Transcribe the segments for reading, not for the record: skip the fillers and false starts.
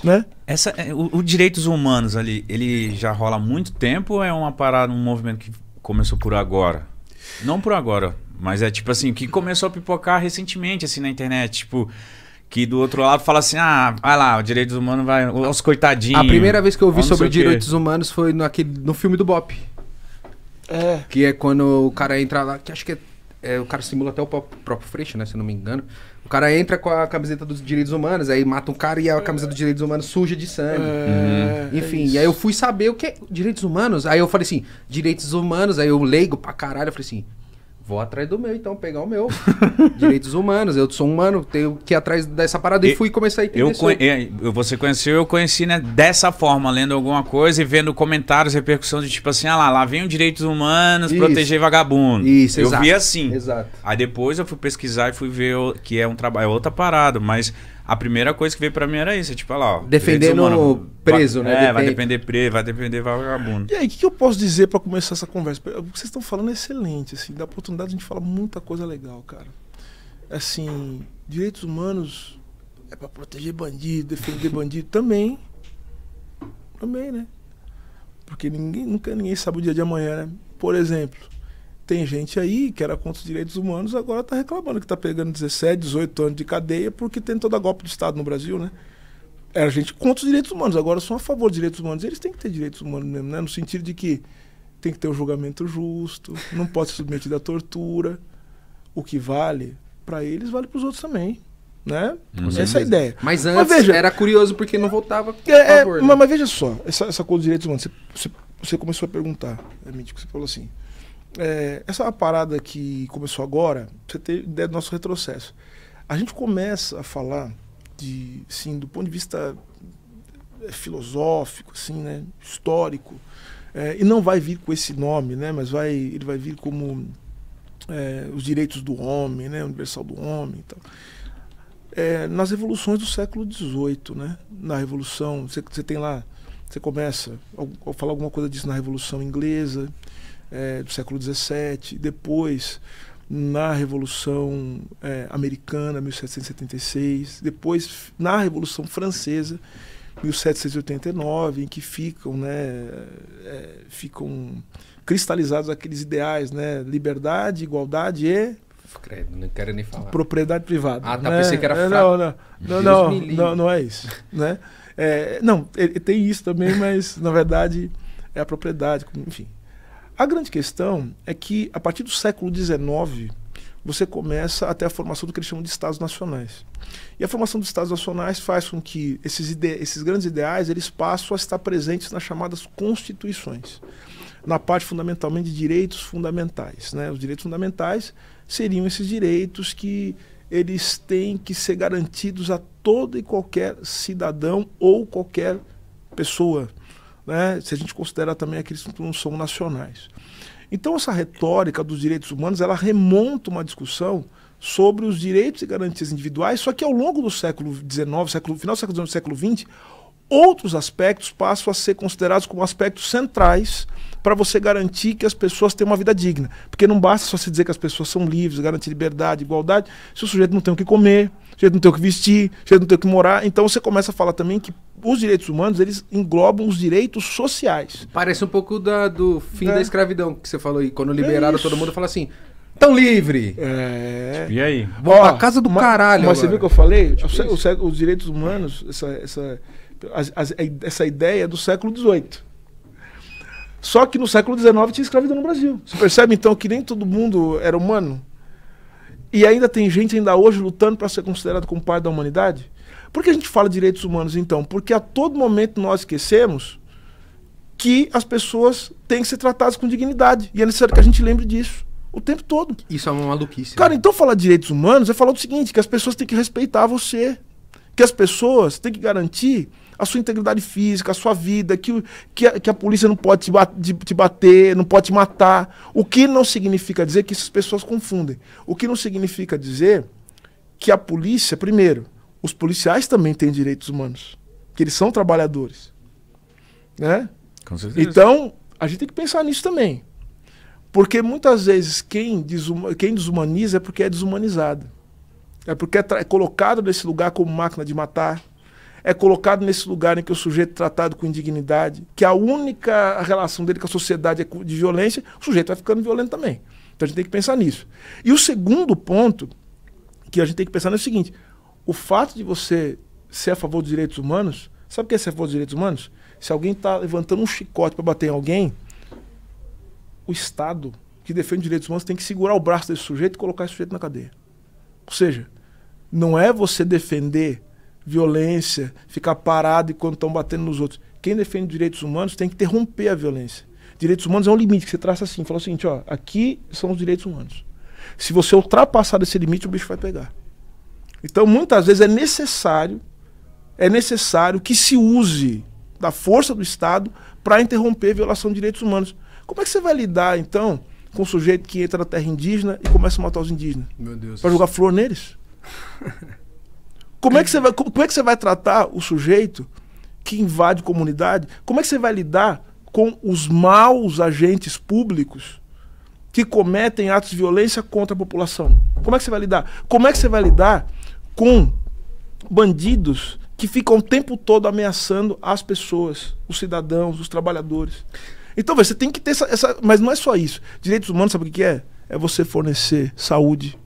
Né? O direitos humanos ali, ele já rola há muito tempo ou é uma parada, um movimento que começou por agora? Não por agora, mas é tipo assim, que começou a pipocar recentemente assim na internet, tipo, que do outro lado fala assim, ah, vai lá, o direitos humanos vai, os coitadinhos. A primeira vez que eu ouvi sobre direitos humanos foi no filme do Bop. É. Que é quando o cara entra lá, que acho que o cara simula até o próprio Freixo, né, se eu não me engano. O cara entra com a camiseta dos direitos humanos, aí mata um cara e a camiseta dos direitos humanos suja de sangue. Enfim, e aí eu fui saber o que é direitos humanos. Aí eu falei assim, direitos humanos, aí eu leigo pra caralho, eu falei assim, vou atrás do meu então, pegar o meu. Direitos humanos, eu sou humano, tenho que ir atrás dessa parada e fui começar a entender. Você conheceu, eu conheci, né, dessa forma, lendo alguma coisa e vendo comentários, repercussão de tipo assim, ah lá vem os direitos humanos, proteger vagabundo. Isso, eu vi assim. Exato. Aí depois eu fui pesquisar e fui ver que é um trabalho, é outra parada, mas a primeira coisa que veio pra mim era isso, tipo, olha lá, ó, defendendo preso, né? Vai defender preso, vai defender vagabundo. E aí, o que eu posso dizer pra começar essa conversa? O que vocês estão falando é excelente, assim, dá oportunidade de a gente falar muita coisa legal, cara. Assim, direitos humanos é pra proteger bandido, defender bandido também. Também, né? Porque nunca ninguém sabe o dia de amanhã, né? Por exemplo, tem gente aí que era contra os direitos humanos, agora tá reclamando que tá pegando 17, 18 anos de cadeia porque tentou dar golpe de Estado no Brasil, né? Era gente contra os direitos humanos, agora são a favor dos direitos humanos. Eles têm que ter direitos humanos mesmo, né? No sentido de que tem que ter um julgamento justo, não pode ser submetido à tortura. O que vale para eles, vale para os outros também, né? Essa é a ideia. Mas antes veja, era curioso porque não votava a favor, né? mas veja só, essa coisa dos direitos humanos, você começou a perguntar, Mítico, você falou assim, essa é uma parada que começou agora, pra você ter ideia do nosso retrocesso. A gente começa a falar assim, do ponto de vista filosófico, assim, né, histórico, e não vai vir com esse nome, né, mas ele vai vir como os direitos do homem, né, universal do homem e tal. Nas revoluções do século XVIII, né, na revolução, você tem lá, você começa a falar alguma coisa disso na Revolução Inglesa, do século XVII, depois na Revolução Americana, 1776, depois na Revolução Francesa, 1789, em que ficam cristalizados aqueles ideais, né? Liberdade, igualdade e não quero nem falar. Propriedade privada. Ah, tá, né? pensei que era não é isso, né? Não, tem isso também, mas na verdade é a propriedade, enfim. A grande questão é que a partir do século XIX você começa a ter a formação do que eles chamam de Estados Nacionais. E a formação dos Estados Nacionais faz com que esses grandes ideais eles passam a estar presentes nas chamadas constituições, na parte fundamentalmente de direitos fundamentais, né? Os direitos fundamentais seriam esses direitos que eles têm que ser garantidos a todo e qualquer cidadão ou qualquer pessoa, né? Se a gente considera também aqueles que não são nacionais. Então essa retórica dos direitos humanos, ela remonta uma discussão sobre os direitos e garantias individuais, só que ao longo do século XIX, final do século XIX, século XX, outros aspectos passam a ser considerados como aspectos centrais para você garantir que as pessoas tenham uma vida digna. Porque não basta só se dizer que as pessoas são livres, garantir liberdade, igualdade, se o sujeito não tem o que comer, o sujeito não tem o que vestir, o sujeito não tem o que morar. Então você começa a falar também que os direitos humanos, eles englobam os direitos sociais. Parece um pouco do fim da escravidão que você falou aí. Quando liberaram todo mundo, fala assim, tão livre. E aí? Vamos pra casa do caralho. Mas você viu o que eu falei? Os direitos humanos, essa ideia é do século XVIII. Só que no século XIX tinha escravidão no Brasil. Você percebe então que nem todo mundo era humano? E ainda tem gente ainda hoje lutando para ser considerado como parte da humanidade? Por que a gente fala de direitos humanos então? Porque a todo momento nós esquecemos que as pessoas têm que ser tratadas com dignidade. E é necessário que a gente lembre disso o tempo todo. Isso é uma maluquice. Cara, então falar de direitos humanos é falar do seguinte, que as pessoas têm que respeitar você. Que as pessoas têm que garantir a sua integridade física, a sua vida, que a polícia não pode te bater, não pode te matar. O que não significa dizer que essas pessoas confundem. O que não significa dizer que a polícia, primeiro, os policiais também têm direitos humanos, que eles são trabalhadores. Né? Com certeza. Então, a gente tem que pensar nisso também. Porque muitas vezes quem desumaniza é porque é desumanizado. É porque é colocado nesse lugar como máquina de matar. é colocado nesse lugar em que o sujeito é tratado com indignidade, que a única relação dele com a sociedade é de violência, o sujeito vai ficando violento também. Então a gente tem que pensar nisso. E o segundo ponto que a gente tem que pensar é o seguinte: o fato de você ser a favor dos direitos humanos, sabe o que é ser a favor dos direitos humanos? Se alguém está levantando um chicote para bater em alguém, o Estado que defende os direitos humanos tem que segurar o braço desse sujeito e colocar esse sujeito na cadeia. Ou seja, não é você defender violência, ficar parado enquanto estão batendo nos outros. Quem defende direitos humanos tem que interromper a violência. Direitos humanos é um limite que você traça assim, fala o seguinte, ó, aqui são os direitos humanos. Se você ultrapassar esse limite, o bicho vai pegar. Então, muitas vezes é necessário que se use da força do Estado para interromper a violação de direitos humanos. Como é que você vai lidar, então, com o sujeito que entra na terra indígena e começa a matar os indígenas? Meu Deus. Para jogar flor neles? Como é que você vai tratar o sujeito que invade comunidade? Como é que você vai lidar com os maus agentes públicos que cometem atos de violência contra a população? Como é que você vai lidar? Como é que você vai lidar com bandidos que ficam o tempo todo ameaçando as pessoas, os cidadãos, os trabalhadores? Então, você tem que ter essa... Mas não é só isso. Direitos humanos, sabe o que é? É você fornecer saúde.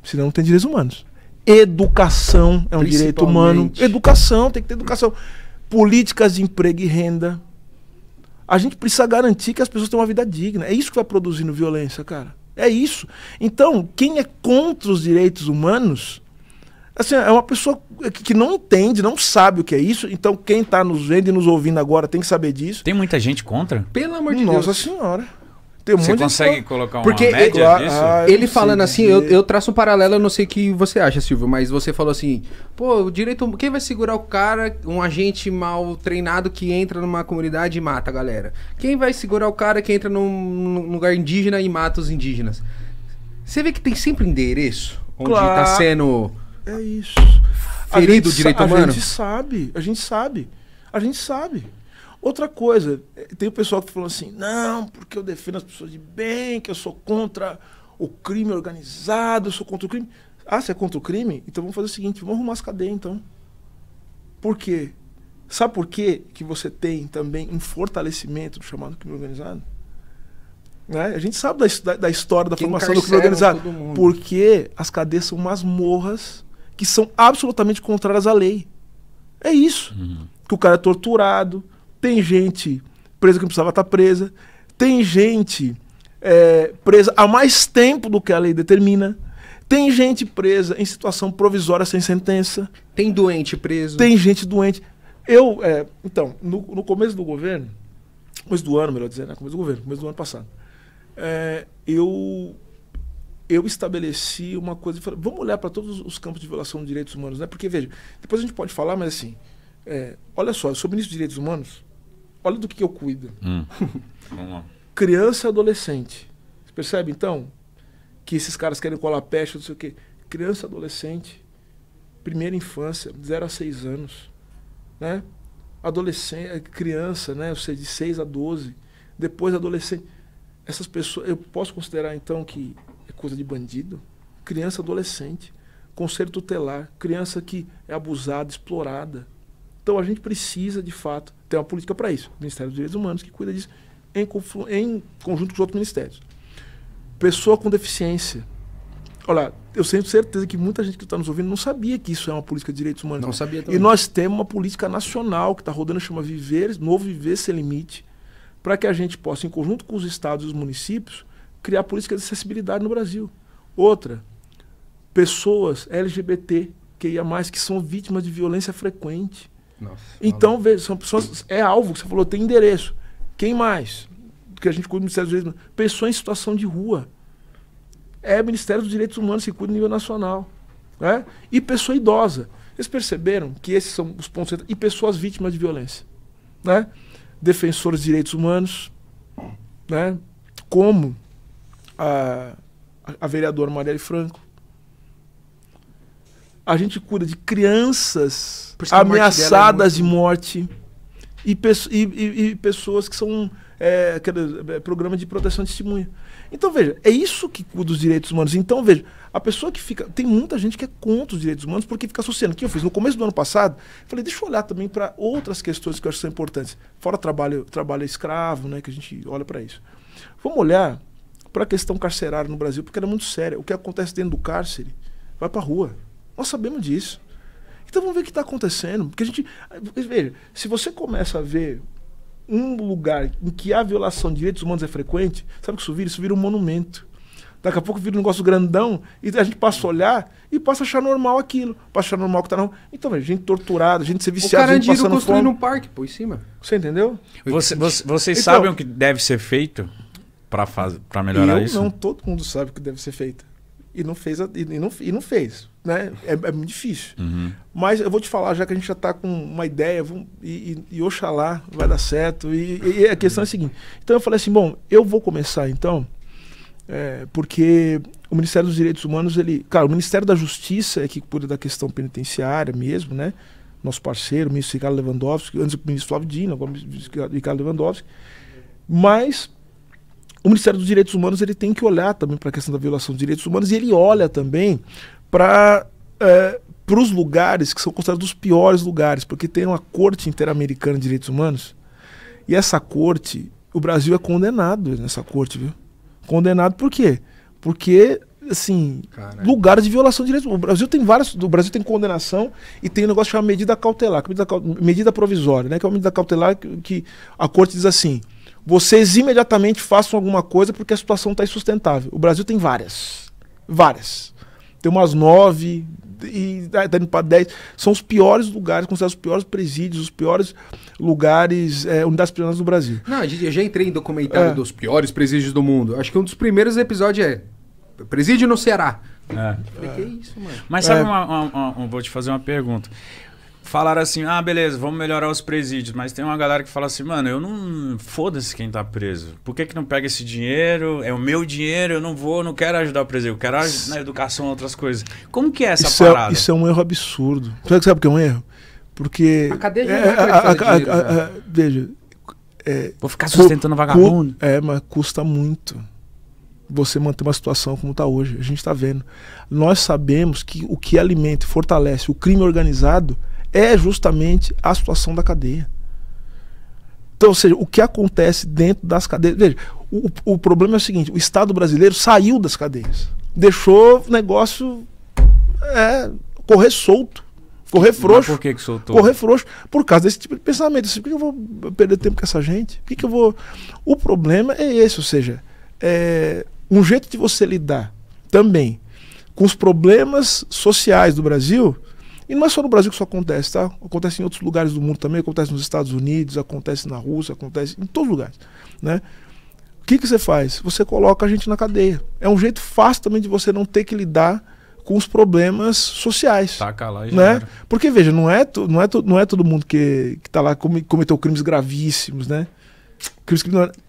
Senão não tem direitos humanos. Educação é um direito humano. Educação, tem que ter educação. Políticas de emprego e renda. A gente precisa garantir que as pessoas tenham uma vida digna. É isso que vai produzindo violência, cara. É isso. Então, quem é contra os direitos humanos, assim, é uma pessoa que não entende, não sabe o que é isso. Então, quem está nos vendo e nos ouvindo agora tem que saber disso. Tem muita gente contra? Pelo amor de Deus. Nossa Senhora. Tem Você consegue colocar uma Porque média disso? Ele falando assim, eu traço um paralelo, eu não sei o que você acha, Silvio, mas você falou assim, pô, o direito, quem vai segurar o cara, um agente mal treinado que entra numa comunidade e mata a galera? Quem vai segurar o cara que entra num lugar indígena e mata os indígenas? Você vê que tem sempre endereço onde tá sendo é isso. ferido o direito humano? A gente sabe. Outra coisa, tem o pessoal que falou assim, não, porque eu defendo as pessoas de bem, que eu sou contra o crime organizado, eu sou contra o crime. Ah, você é contra o crime? Então vamos fazer o seguinte, vamos arrumar as cadeias então. Por quê? Sabe por quê que você tem também um fortalecimento do chamado crime organizado? Né? A gente sabe da história da formação do crime organizado. Porque as cadeias são masmorras que são absolutamente contrárias à lei. É isso. Que o cara é torturado, tem gente presa que não precisava estar presa, tem gente presa há mais tempo do que a lei determina, tem gente presa em situação provisória sem sentença. Tem doente preso. Tem gente doente. Então, no começo do governo, começo do ano, melhor dizendo, né? Começo do ano passado, eu estabeleci uma coisa, falei, vamos olhar para todos os campos de violação de direitos humanos, né? Porque, veja, depois a gente pode falar, mas assim, olha só, eu sou ministro de direitos humanos, olha do que eu cuido. Vamos lá. Criança e adolescente. Você percebe, então, que esses caras querem colar peste, não sei o quê. Criança e adolescente, primeira infância, 0 a 6 anos. Né? Adolescente, criança, né? Ou seja, de 6 a 12. Depois adolescente. Essas pessoas, eu posso considerar, então, que é coisa de bandido? Criança e adolescente. Conselho tutelar. Criança que é abusada, explorada. Então a gente precisa, de fato, ter uma política para isso. O Ministério dos Direitos Humanos que cuida disso em conjunto com os outros ministérios. Pessoa com deficiência. Olha, eu tenho certeza que muita gente que está nos ouvindo não sabia que isso é uma política de direitos humanos. Não sabia também. E nós temos uma política nacional que está rodando, chama Novo Viver Sem Limite, para que a gente possa, em conjunto com os estados e os municípios, criar políticas de acessibilidade no Brasil. Outra, pessoas LGBTQIA+, que são vítimas de violência frequente. Nossa, então, veja, são pessoas, alvo, que você falou, tem endereço. Quem mais? Que a gente cuida do Ministério dos Direitos Humanos. Pessoa em situação de rua. É o Ministério dos Direitos Humanos que cuida no nível nacional. Né? E pessoa idosa. Vocês perceberam que esses são os pontos... E pessoas vítimas de violência. Né? Defensores de direitos humanos. Né? Como a vereadora Marielle Franco. A gente cuida de crianças ameaçadas de morte e pessoas que são aquele programa de proteção de testemunha. Então, veja, é isso que cuida dos direitos humanos. Então, veja, a pessoa que fica... Tem muita gente que é contra os direitos humanos porque fica associando. O que eu fiz? No começo do ano passado, falei, deixa eu olhar também para outras questões que eu acho que são importantes. Fora trabalho escravo, né, que a gente olha para isso. Vamos olhar para a questão carcerária no Brasil, porque ela é muito séria. O que acontece dentro do cárcere vai para a rua. Nós sabemos disso. Então vamos ver o que está acontecendo. Porque a gente... Veja, se você começa a ver um lugar em que a violação de direitos humanos é frequente, sabe o que isso vira? Isso vira um monumento. Daqui a pouco vira um negócio grandão e a gente passa a olhar e passa a achar normal aquilo. Passa a achar normal que tá não. Então, veja, gente torturada, gente ser viciada, gente passando fome. O construindo um parque, pô, em cima. Você entendeu? Vocês sabem o que deve ser feito para melhorar isso? Não, todo mundo sabe o que deve ser feito. E não fez. E não fez. Né? É muito difícil. Uhum. Mas eu vou te falar, já que a gente já está com uma ideia, e oxalá vai dar certo. E a questão é a seguinte. Então eu falei assim, bom, eu vou começar então, porque o Ministério dos Direitos Humanos, claro, o Ministério da Justiça é que cuida da questão penitenciária mesmo, né? Nosso parceiro, o ministro Ricardo Lewandowski, antes o ministro Flávio Dino, agora o ministro Ricardo Lewandowski. Mas o Ministério dos Direitos Humanos ele tem que olhar também para a questão da violação dos direitos humanos, e ele olha também para os lugares que são considerados os piores lugares, porque tem uma Corte Interamericana de Direitos Humanos, e essa corte, o Brasil é condenado nessa corte, viu? Condenado por quê? Porque, assim, lugares de violação de direitos. O Brasil tem condenação e tem um negócio chamado medida cautelar, medida provisória, né? Que é uma medida cautelar que a corte diz assim: vocês imediatamente façam alguma coisa porque a situação está insustentável. O Brasil tem várias. Tem umas 9 e tá indo para 10. São os piores lugares, considerados os piores presídios, os piores lugares, unidades prisionais do Brasil. Não, eu já entrei em documentário dos piores presídios do mundo. Acho que um dos primeiros episódios é presídio no Ceará. Falei, que isso, mano? Mas sabe, vou te fazer uma pergunta. Falaram assim, beleza, vamos melhorar os presídios, mas tem uma galera que fala assim, mano, eu não... Foda-se quem tá preso. Por que não pega esse dinheiro? É o meu dinheiro, eu não quero ajudar o presídio, eu quero ajudar na educação, outras coisas. Como que é essa parada? Isso é um erro absurdo. Sabe por que é um erro? Porque... A cadeia já veja... Vou ficar sustentando vagabundo. Mas custa muito você manter uma situação como está hoje. A gente está vendo. Nós sabemos que o que alimenta e fortalece o crime organizado é justamente a situação da cadeia. Então, ou seja, o que acontece dentro das cadeias... Veja, o problema é o seguinte, o Estado brasileiro saiu das cadeias. Deixou o negócio correr solto, correr frouxo. Mas por que soltou? Correr frouxo, por causa desse tipo de pensamento. Assim, por que eu vou perder tempo com essa gente? Por que eu vou... O problema é esse, ou seja, um jeito de você lidar também com os problemas sociais do Brasil. E não é só no Brasil que isso acontece, tá? Acontece em outros lugares do mundo também, acontece nos Estados Unidos, acontece na Rússia, acontece em todos os lugares, né? O que você faz? Você coloca a gente na cadeia. É um jeito fácil também de você não ter que lidar com os problemas sociais. Taca lá e já né? era. Porque, veja, não é todo mundo que tá lá cometeu crimes gravíssimos, né?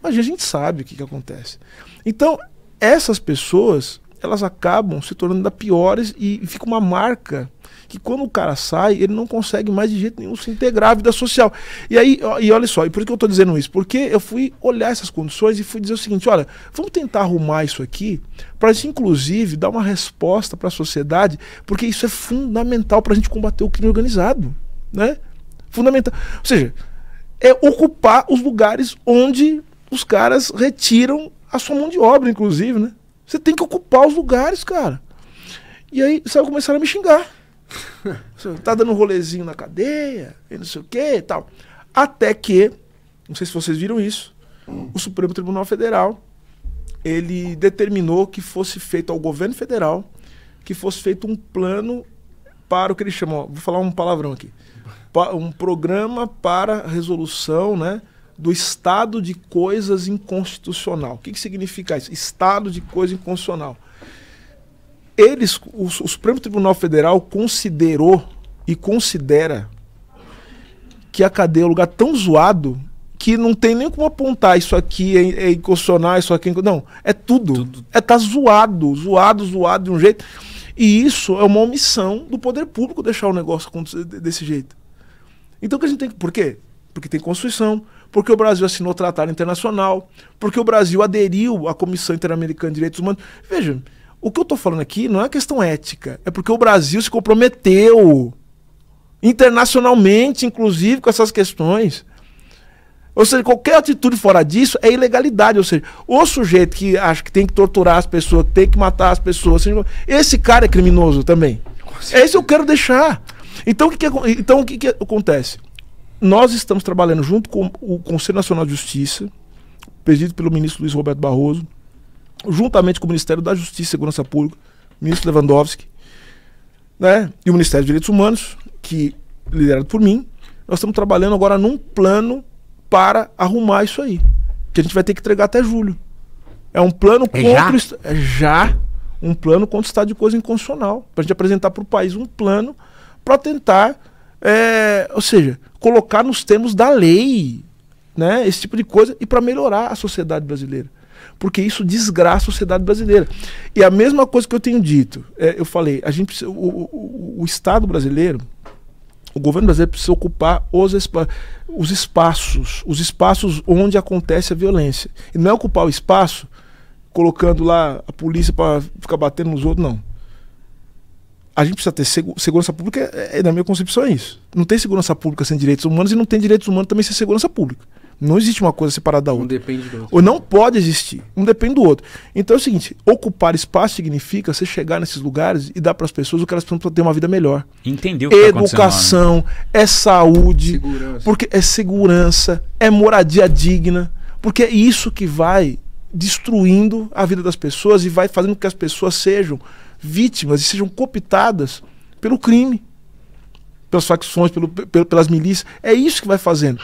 Mas a gente sabe o que acontece. Então, essas pessoas, elas acabam se tornando ainda piores e fica uma marca que quando o cara sai, ele não consegue mais de jeito nenhum se integrar à vida social. E aí, olha só, e por que eu estou dizendo isso? Porque eu fui olhar essas condições e fui dizer o seguinte, olha, vamos tentar arrumar isso aqui, para a gente, inclusive, dar uma resposta para a sociedade, porque isso é fundamental para a gente combater o crime organizado, né? Fundamental. Ou seja, é ocupar os lugares onde os caras retiram a sua mão de obra, inclusive, né? Você tem que ocupar os lugares, cara. E aí, sabe, começaram a me xingar. Tá dando um rolezinho na cadeia, e não sei o que e tal. Até que, não sei se vocês viram isso, o Supremo Tribunal Federal, ele determinou que fosse feito ao governo federal, que fosse feito um plano para o que eles chamam, vou falar um palavrão aqui, um programa para resolução, né, do estado de coisas inconstitucional. O que significa isso? Estado de coisa inconstitucional. O Supremo Tribunal Federal considerou e considera que a cadeia é um lugar tão zoado que não tem nem como apontar isso aqui é inconstitucional, isso aqui é... Não, é tudo. Tá zoado de um jeito. E isso é uma omissão do poder público deixar o negócio acontecer desse jeito. Então o que a gente tem que... Por quê? Porque tem Constituição, porque o Brasil assinou o Tratado Internacional, porque o Brasil aderiu à Comissão Interamericana de Direitos Humanos. Veja, o que eu estou falando aqui não é questão ética, é porque o Brasil se comprometeu internacionalmente, inclusive, com essas questões. Ou seja, qualquer atitude fora disso é ilegalidade. Ou seja, o sujeito que acha que tem que torturar as pessoas, que tem que matar as pessoas, esse cara é criminoso também. É isso que eu quero deixar. Então, o que acontece? Nós estamos trabalhando junto com o Conselho Nacional de Justiça, presidido pelo ministro Luiz Roberto Barroso, juntamente com o Ministério da Justiça e Segurança Pública, o ministro Lewandowski, né, e o Ministério dos Direitos Humanos, que liderado por mim. Nós estamos trabalhando agora num plano para arrumar isso aí, que a gente vai ter que entregar até julho. É um plano um plano contra o estado de coisa inconstitucional, para a gente apresentar para o país um plano para tentar, ou seja, colocar nos termos da lei, né, esse tipo de coisa, e para melhorar a sociedade brasileira. Porque isso desgraça a sociedade brasileira. E a mesma coisa que eu tenho dito, eu falei, a gente precisa, o Estado brasileiro, o governo brasileiro precisa ocupar os espaços onde acontece a violência. E não é ocupar o espaço colocando lá a polícia para ficar batendo nos outros, não. A gente precisa ter segurança pública, na minha concepção é isso. Não tem segurança pública sem direitos humanos e não tem direitos humanos também sem segurança pública. Não existe uma coisa separada da outra. Um depende do outro. Ou não pode existir. Um depende do outro. Então é o seguinte, ocupar espaço significa você chegar nesses lugares e dar para as pessoas o que elas precisam para ter uma vida melhor. Entender o que está acontecendo. Educação, é saúde, Segurança. porque é segurança, é moradia digna, porque é isso que vai destruindo a vida das pessoas e vai fazendo com que as pessoas sejam vítimas e sejam cooptadas pelo crime, pelas facções, pelas milícias. É isso que vai fazendo.